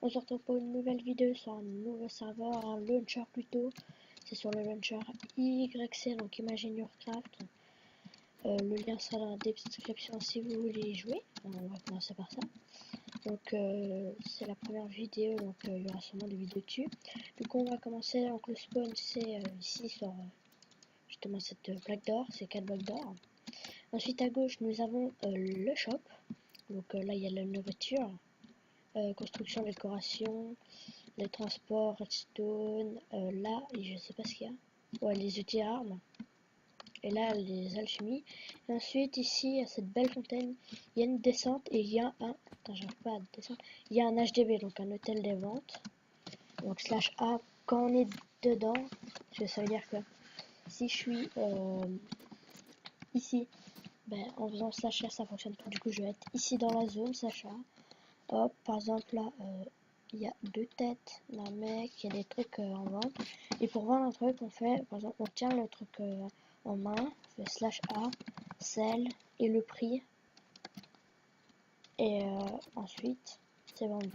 on se retrouve pour une nouvelle vidéo sur un nouveau serveur, un launcher plutôt. C'est sur le launcher YC, donc Imagine Your Craft. Le lien sera dans la description si vous voulez y jouer. On va commencer par ça. Donc c'est la première vidéo, donc il y aura sûrement des vidéos dessus. Du coup on va commencer, donc le spawn c'est ici sur justement cette plaque d'or, c'est 4 blocs d'or. Ensuite à gauche nous avons le shop. Donc là il y a la nourriture. Construction, décoration, les transports, redstone, là, je sais pas ce qu'il y a. Ouais, les outils à armes. Et là, les alchimies. Et ensuite, ici, à cette belle fontaine, il y a une descente et il y a un... Attends, j'arrive pas à descendre. Il y a un HDV, donc un hôtel des ventes. Donc slash A, quand on est dedans, ça veut dire que si je suis ici, ben, en faisant slash A, ça fonctionne pas. Du coup, je vais être ici dans la zone, slash A. Hop, par exemple là, il y a deux têtes d'un mec, il y a des trucs en vente. Et pour vendre un truc, on fait, par exemple, on tient le truc en main, on fait slash A, sell et le prix. Et ensuite, c'est vendu.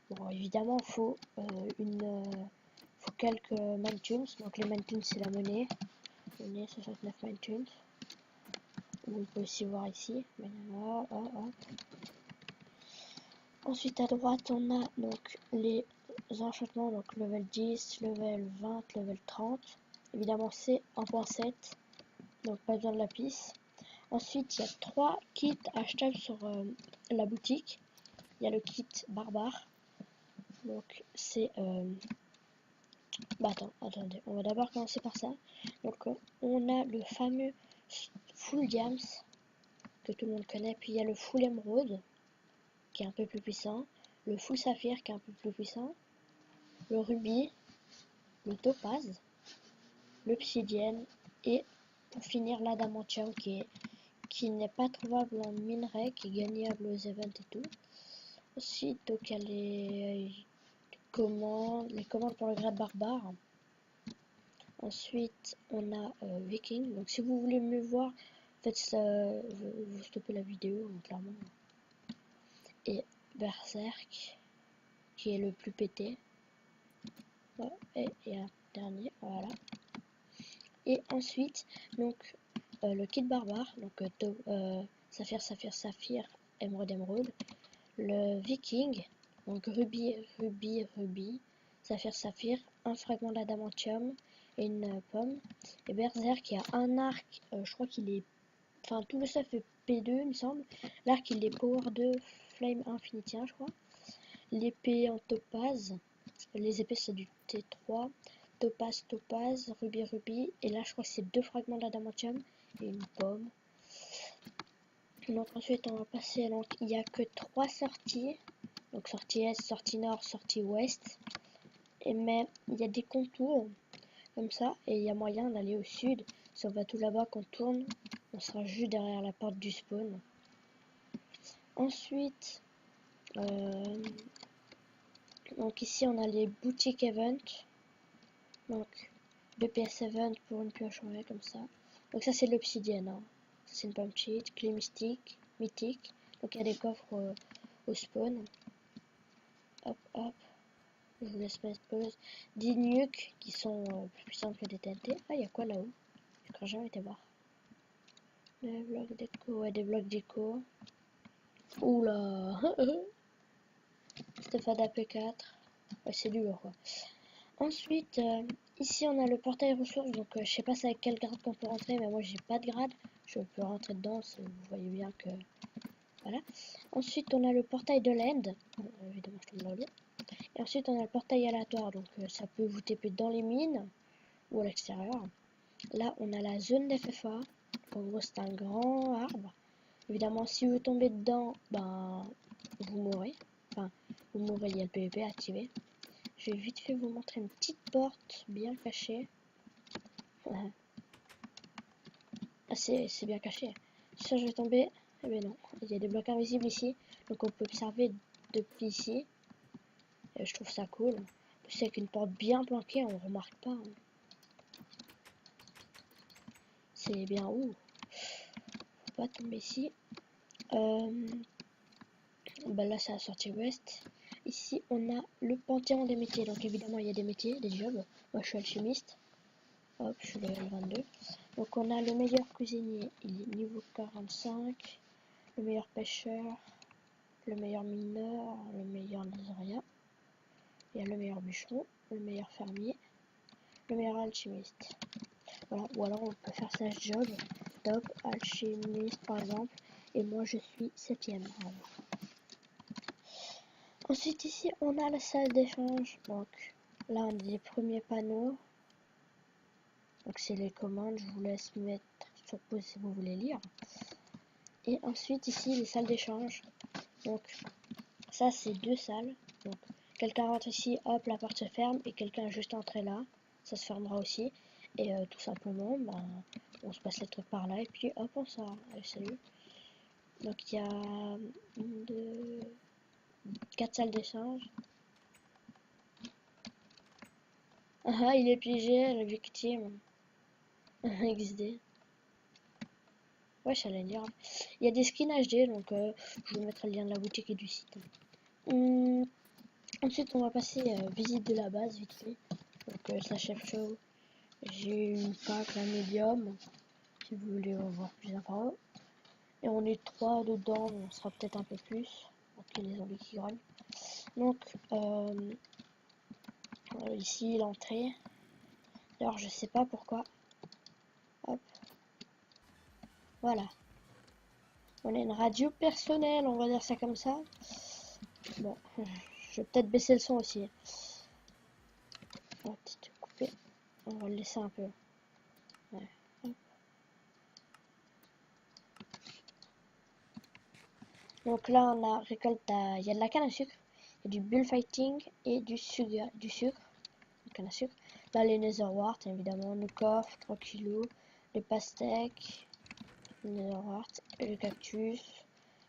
Bon, évidemment, faut faut quelques mantunes. Donc les mantunes, c'est la monnaie. Monnaie 69 mantunes. Vous pouvez aussi voir ici. Ensuite à droite on a donc les enchantements, donc level 10, level 20, level 30. Évidemment c'est 1.7, donc pas besoin de lapis. Ensuite il y a 3 kits achetables sur la boutique. Il y a le kit barbare. Donc c'est attendez, on va d'abord commencer par ça. Donc on a le fameux full diams que tout le monde connaît, puis il y a le full émeraude qui est un peu plus puissant, le full saphir qui est un peu plus puissant, le rubis, le topaz, l'obsidienne et pour finir l'adamantium qui n'est pas trouvable en minerai, qui est gagnable aux events et tout. Ensuite donc il y a les commandes pour le grade barbare. Ensuite on a viking, donc si vous voulez mieux voir, faites ça, vous stoppez la vidéo clairement. Et berserk qui est le plus pété. Et un dernier, voilà. Et ensuite donc le kit barbare, donc saphir, émeraude, le viking, donc rubis, saphir, un fragment d'adamantium et une pomme. Et berserk qui a un arc, je crois qu'il est, enfin tout le stuff est P2 il me semble. L'arc il est power 2, flame infinity 1 je crois. L'épée en topaz, les épées c'est du T3. Topaz, rubis, et là je crois que c'est 2 fragments d'adamantium et une pomme. Donc ensuite on va passer, donc il n'y a que 3 sorties, donc sortie est, sortie nord, sortie ouest, mais il y a des contours comme ça, et il y a moyen d'aller au sud. Si on va tout là-bas, qu'on tourne, on sera juste derrière la porte du spawn. Ensuite, donc ici on a les boutiques event. Donc 2 PS event pour une pioche, ouais, comme ça. Donc ça c'est l'obsidienne, hein. Ça c'est une pomme cheat, clé mystique, mythique. Donc il y a des coffres au spawn. Hop hop. Je vous laisse mettre pause. 10 nukes qui sont plus puissantes que des TNT. Ah il y a quoi là-haut? Je crois jamais été voir. Des blocs déco, ouais, des blocs déco. Oula. Stéphane AP4. Ouais c'est dur quoi. Ensuite, ici on a le portail ressources, donc je sais pas c'est avec quel grade qu'on peut rentrer, mais moi j'ai pas de grade, je peux rentrer dedans, vous voyez bien que... Voilà. Ensuite on a le portail de l'end, évidemment je tombe dans l'eau. Et ensuite on a le portail aléatoire, donc ça peut vous TP dans les mines, ou à l'extérieur. Là on a la zone d'FFA, en gros c'est un grand arbre. Évidemment si vous tombez dedans, ben vous mourrez, enfin vous mourrez, il y a le PVP activé. Je vais vite fait vous montrer une petite porte bien cachée. Ah, c'est bien caché. Ça, je vais tomber. Eh bien non, il y a des blocs invisibles ici. Donc on peut observer depuis ici. Et je trouve ça cool. C'est avec une porte bien planquée, on remarque pas. Hein. C'est bien où. Faut pas tomber ici. Bah là, c'est la sortie ouest. Ici, on a le panthéon des métiers. Donc évidemment, il y a des métiers, des jobs. Moi, je suis alchimiste. Hop, je suis level 22. Donc on a le meilleur cuisinier, il est niveau 45. Le meilleur pêcheur, le meilleur mineur, le meilleur nésarien. Il y a le meilleur bûcheron, le meilleur fermier, le meilleur alchimiste. Voilà, ou alors on peut faire sa job, top, alchimiste par exemple, et moi je suis 7ème. Voilà. Ensuite ici on a la salle d'échange, donc là on a les premiers panneaux, donc c'est les commandes, je vous laisse mettre sur pause si vous voulez lire. Et ensuite ici les salles d'échange, donc ça c'est 2 salles, donc quelqu'un rentre ici, hop la porte se ferme, et quelqu'un juste entré là, ça se fermera aussi, et tout simplement, ben, on se passe les trucs par là, et puis hop on sort, allez salut. Donc il y a 4 salles d'échange. Ah il est piégé, la victime. XD. Ouais, j'allais dire. Il y a des skins HD, donc je vous mettrai le lien de la boutique et du site. Ensuite, on va passer visite de la base, vite fait. Donc, ça chef show. J'ai une pack, la médium, si vous voulez voir plus d'infos. Et on est 3 dedans, on sera peut-être un peu plus. Ok, les zombies qui grognent. Donc, ici, l'entrée. Alors, je sais pas pourquoi. Hop. Voilà. On a une radio personnelle, on va dire ça comme ça. Bon, je vais peut-être baisser le son aussi. On va peut-être couper. On va le laisser un peu. Ouais. Donc là, on a récolte, il y a de la canne à sucre, il y a du bullfighting et du sucre, de canne à sucre. Là, les netherwart, évidemment, le coffre, 3 kilos, les pastèques, le netherwart, et le cactus,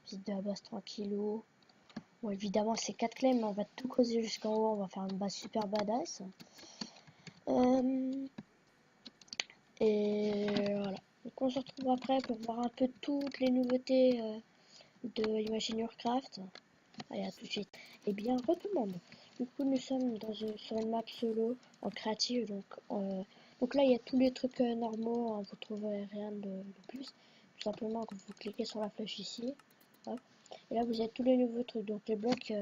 visite de la base 3 kilos. Bon, évidemment, c'est 4 clés, mais on va tout creuser jusqu'en haut, on va faire une base super badass. Et voilà. Donc on se retrouve après pour voir un peu toutes les nouveautés de Imagine Your Craft. Allez, à tout de suite. Et bien, re tout le monde. Du coup, nous sommes sur une map solo en créative. Donc là, il y a tous les trucs normaux. Hein, vous trouverez rien de plus. Tout simplement, quand vous cliquez sur la flèche ici. Hop, et là, vous avez tous les nouveaux trucs. Donc les blocs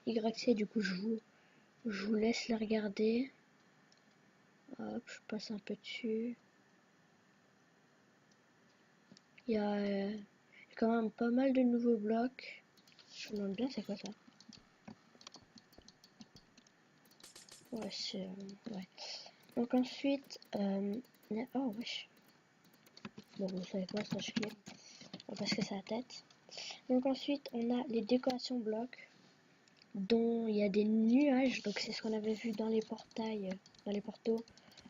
YC, du coup, je vous laisse les regarder. Hop, je passe un peu dessus. Il y a quand même pas mal de nouveaux blocs. Je me demande bien c'est quoi ça. Ouais, c'est... ouais. Donc ensuite... oh, wesh. Bon, vous savez quoi, ça je clique. Parce que c'est la tête. Donc ensuite, on a les décorations blocs. Dont il y a des nuages. Donc c'est ce qu'on avait vu dans les portails. Dans les portaux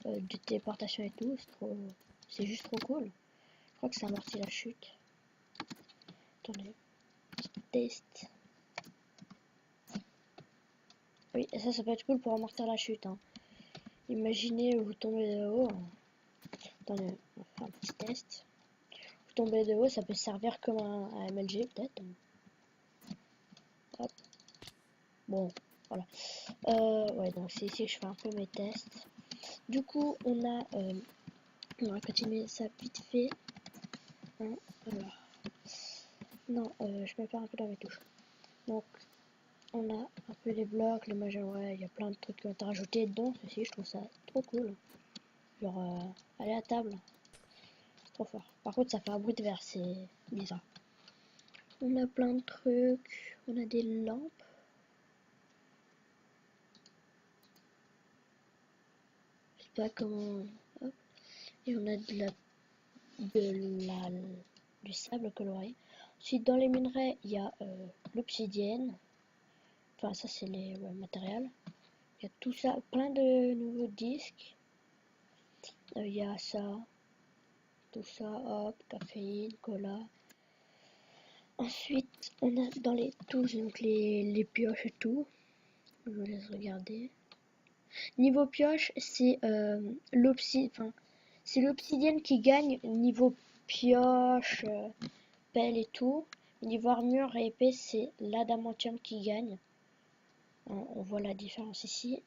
de téléportation et tout. C'est juste trop cool. Je crois que ça amortit la chute. Attendez. Test. Oui, ça peut être cool pour amortir la chute. Hein. Imaginez vous tombez de haut. Attendez, on va faire un petit test. Vous tombez de haut, ça peut servir comme un MLG peut-être. Hop. Bon, voilà. Ouais, donc c'est ici que je fais un peu mes tests. Du coup, on va continuer ça vite fait. Hein, alors. Non, je me perds un peu dans mes touches. Donc, on a un peu les blocs, les majeurs, ouais, il y a plein de trucs qui ont été rajoutés dedans. Ceci, je trouve ça trop cool. Genre, aller à table. Trop fort. Par contre, ça fait un bruit de verre, c'est bizarre. On a plein de trucs. On a des lampes. Je sais pas comment. Hop. Et on a du sable coloré. Ensuite, dans les minerais, il y a l'obsidienne. Enfin, ça, c'est les matériels. Il y a tout ça, plein de nouveaux disques. Il y a ça. Tout ça, hop, caféine, cola. Ensuite, on a dans les touches, donc les pioches et tout. Je vous laisse regarder. Niveau pioche, c'est l'obsidienne qui gagne niveau pioche, pelle et tout. Niveau armure et épée, c'est l'adamantium qui gagne. On voit la différence ici.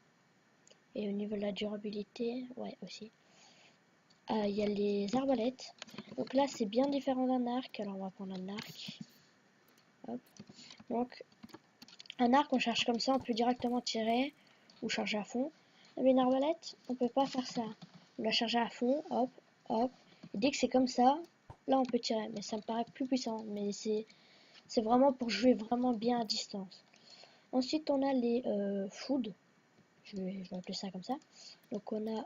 Et au niveau de la durabilité, ouais aussi. Il y a les arbalètes. Donc là c'est bien différent d'un arc. Alors on va prendre un arc. Hop. Donc un arc on charge comme ça, on peut directement tirer ou charger à fond. Mais une arbalète, on peut pas faire ça. On la charger à fond, hop, hop. Et dès que c'est comme ça, là on peut tirer. Mais ça me paraît plus puissant. Mais c'est vraiment pour jouer vraiment bien à distance. Ensuite on a les food. Je vais appeler ça comme ça. Donc on a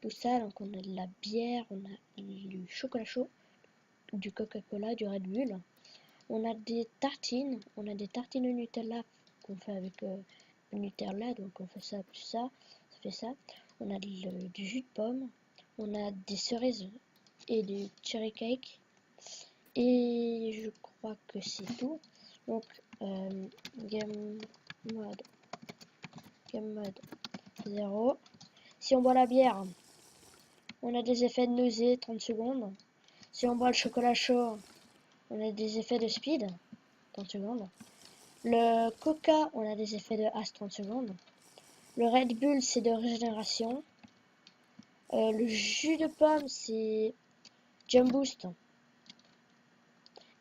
tout ça, donc on a de la bière, on a du chocolat chaud, du Coca-Cola, du Red Bull. On a des tartines, au Nutella qu'on fait avec le Nutella, donc on fait ça plus ça fait ça. On a du jus de pomme, on a des cerises et du cherry cake. Et je crois que c'est tout. Donc game mode, game mode 0. Si on boit la bière, on a des effets de nausée 30 secondes. Si on boit le chocolat chaud, on a des effets de speed 30 secondes. Le coca, on a des effets de as 30 secondes. Le Red Bull, c'est de régénération. Le jus de pomme, c'est Jump Boost.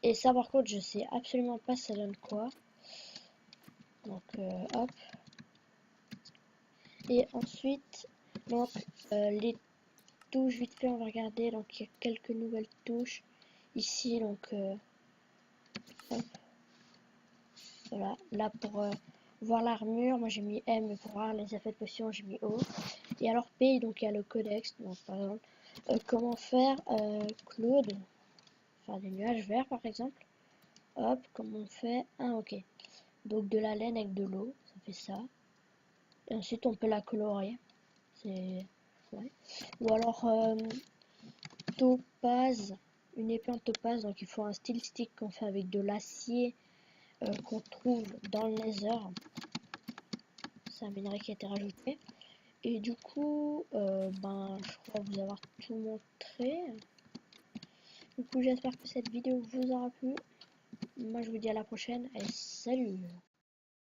Et ça, par contre, je sais absolument pas ça donne quoi. Donc, hop. Et ensuite, donc, les touches, vite fait, on va regarder. Donc, il y a quelques nouvelles touches. Ici, donc, hop. Voilà, là pour voir l'armure, moi j'ai mis M, et pour voir les effets de potion, j'ai mis O. Et alors P, donc il y a le codex, donc par exemple, comment faire Claude, faire des nuages verts par exemple. Hop, comment on fait ok. Donc de la laine avec de l'eau, ça fait ça. Et ensuite on peut la colorer. C'est. Ouais. Ou alors topaz, une épée en topaz, donc il faut un steel stick qu'on fait avec de l'acier qu'on trouve dans le nether. C'est un minerai qui a été rajouté. Et du coup, je crois vous avoir tout montré. Du coup, j'espère que cette vidéo vous aura plu. Moi, je vous dis à la prochaine et salut!